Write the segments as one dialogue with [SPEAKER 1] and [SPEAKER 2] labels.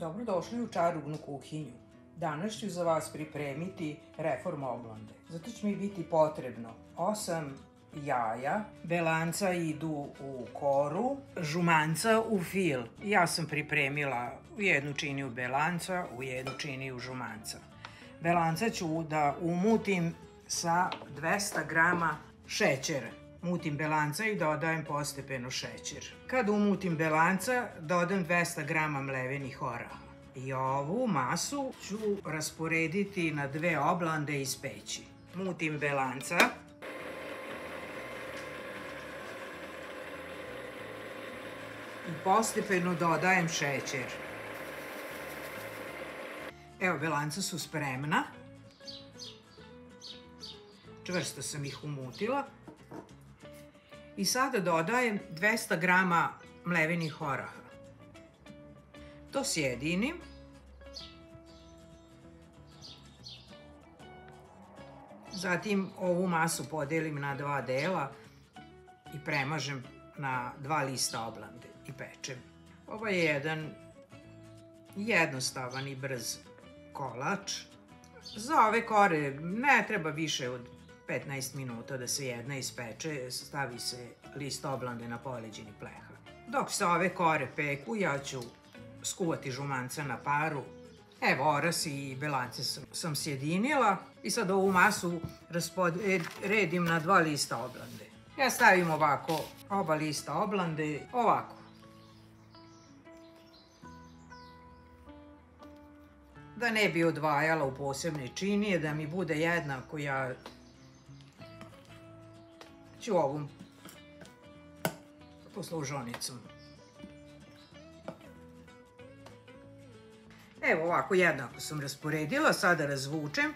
[SPEAKER 1] Dobrodošli u čarobnu kuhinju. Danas ću za vas pripremiti reformu oblonde. Zato će mi biti potrebno 8 jaja, belanca idu u koru, žumanca u fil. Ja sam pripremila u jednu činiju belanca, u jednu činiju žumanca. Belanca ću da umutim sa 200 grama šećera. Mutim belanca i dodajem postepeno šećer. Kad umutim belanca, dodam 200 grama mlevenih oraha. I ovu masu ću rasporediti na 2 oblande i ispeći. Mutim belanca. I postepeno dodajem šećer. Evo, belanca su spremna. Čvrsto sam ih umutila. I sada dodajem 200 grama mlevenih oraha. To sjedinim. Zatim ovu masu podelim na 2 dela i premažem na 2 lista oblande i pečem. Ovo je jedan jednostavan i brz kolač. Za ove kore ne treba više od 15 minuta da se jedna ispeče, stavi se list oblande na poleđini pleha. Dok se ove kore peku, ja ću skuvati žumanca na paru. Evo, oras i belance sam sjedinila i sad ovu masu redim na 2 lista oblande. Ja stavim ovako oba lista oblande, ovako. Da ne bi odvajala u posebne činije, da mi bude jednako, ja ću ovom poslužonicom. Evo ovako jednako sam rasporedila, sada razvučem.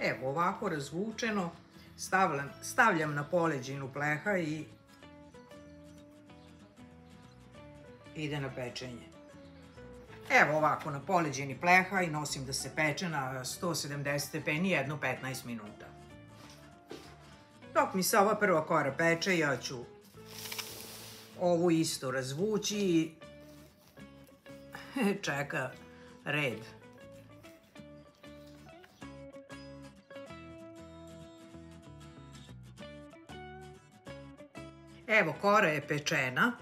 [SPEAKER 1] Evo ovako razvučeno, stavljam na poleđinu pleha i ide na pečenje. Evo ovako na poleđini pleha i nosim da se peče na 170 stepeni jedno 15 minuta. Dok mi se ova prva kora peče, ja ću ovu isto razvući i čeka red. Evo, kora je pečena.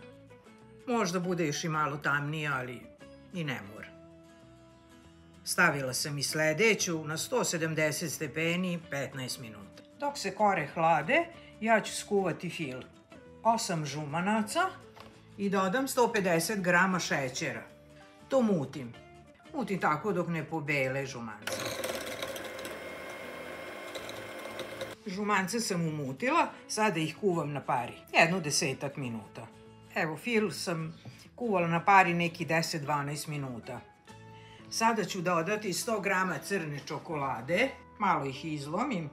[SPEAKER 1] Možda bude još i malo tamnija, ali i ne mora. Stavila sam i sledeću na 170 stepeni 15 minuta. Dok se kore hlade, ja ću skuvati fil. 8 žumanaca i dodam 150 grama šećera. To mutim. Mutim tako dok ne pobele žumance. Žumance sam umutila, sada ih kuvam na pari. Jedno 10 minuta. Evo, fil sam kuvala na pari neki 10-12 minuta. Sada ću dodati 100 grama crne čokolade. Malo ih izlomim.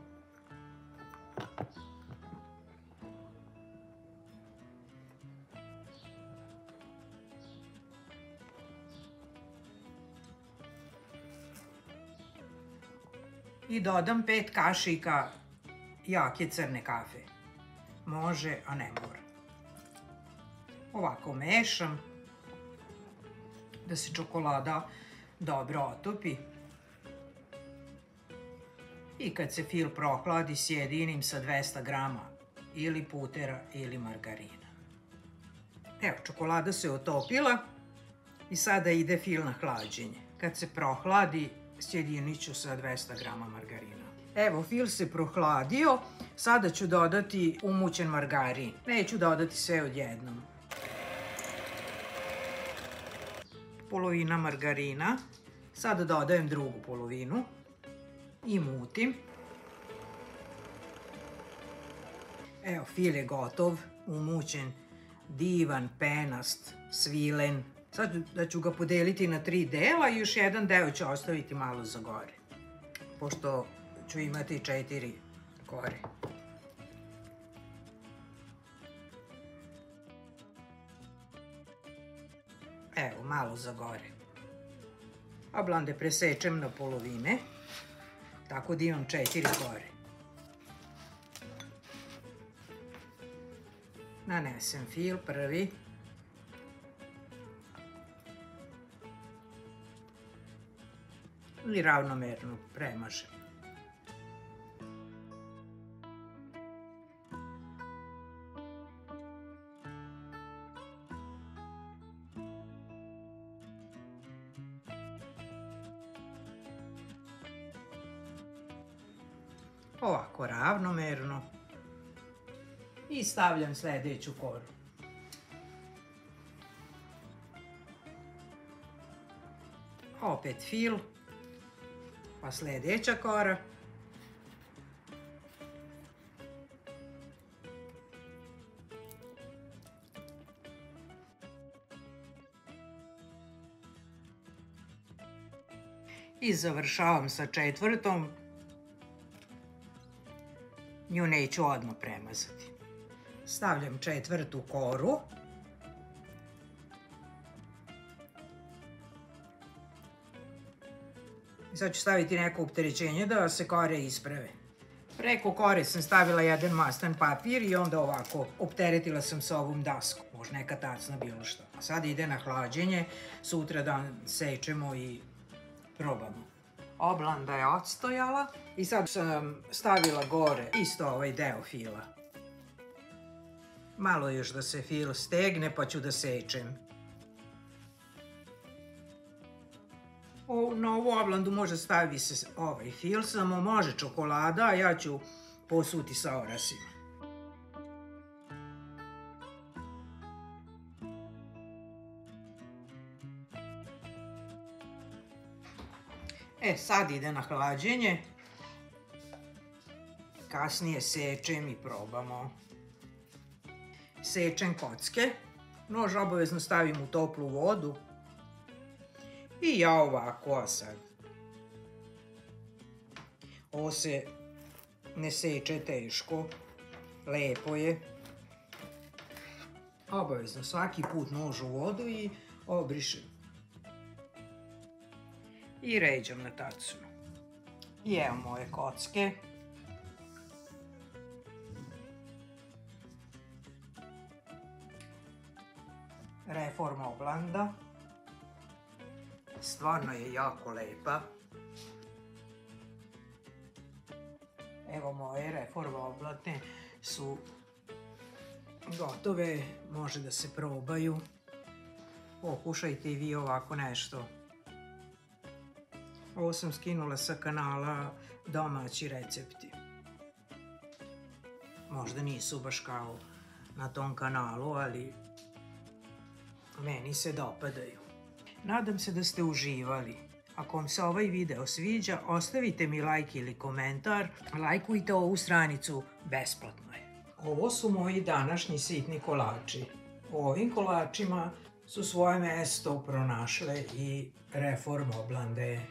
[SPEAKER 1] I dodam 5 kašika jake crne kafe. Može, a ne mora. Ovako mešam da se čokolada dobro otopi. I kad se fil prohladi, sjedinim sa 200 grama ili putera ili margarina. Evo, čokolada se otopila i sada ide fil na hlađenje. Kad se prohladi, sjedinit ću sa 200 grama margarina. Evo, fil se prohladio, sada ću dodati umućen margarin. Neću dodati sve odjednom. Polovina margarina. Sada dodajem drugu polovinu i mutim. Evo, fil je gotov, umućen, divan, penast, svilen. Sad da ću ga podeliti na 3 dela i još jedan deo ću ostaviti malo za gore, pošto ću imati 4 kore. Evo, malo za gore. Oblande presečem na polovine, tako da imam 4 kore. Nanesem fil prvi. I ravnomerno premažem. Ovako ravnomerno. I stavljam sljedeću koru. Opet fil, pa sljedeća kora. I završavam sa četvrtom. Nju neću odmah premazati. Stavljam četvrtu koru. Sad ću staviti neko opterećenje da se kore isprave. Preko kore sam stavila jedan mastan papir i onda ovako opteretila sam sa ovom daskom. Može neka tacna, bilo što. A sad ide na hlađenje, sutra dan sečemo i probamo. Oblanda je odstojala i sad sam stavila gore isto ovaj deo fila. Malo još da se fil stegne pa ću da sečem. Na ovu oblandu može staviti se ovaj fil, samo može čokolada, a ja ću posuti sa orasima. Sad ide na hlađenje. Kasnije sečem i probamo. Sečem kocke. Nož obavezno stavim u toplu vodu. I ja ovako sad. Ovo se ne seče teško. Lepo je. Obavezno svaki put nož u vodu i obrišem. I ređam na tacu. I evo moje kocke. Reform oblanda. Stvarno je jako lepa. Evo moje reform oblande su gotove, može da se probaju. Pokušajte i vi ovako nešto. Ovo sam skinula sa kanala Domaći recepti. Možda nisu baš kao na tom kanalu, ali meni se dopadaju. Nadam se da ste uživali. Ako vam se ovaj video sviđa, ostavite mi like ili komentar. Lajkujte ovu stranicu, besplatno je. Ovo su moji današnji sitni kolači. U ovim kolačima su svoje mesto pronašle i reform oblande.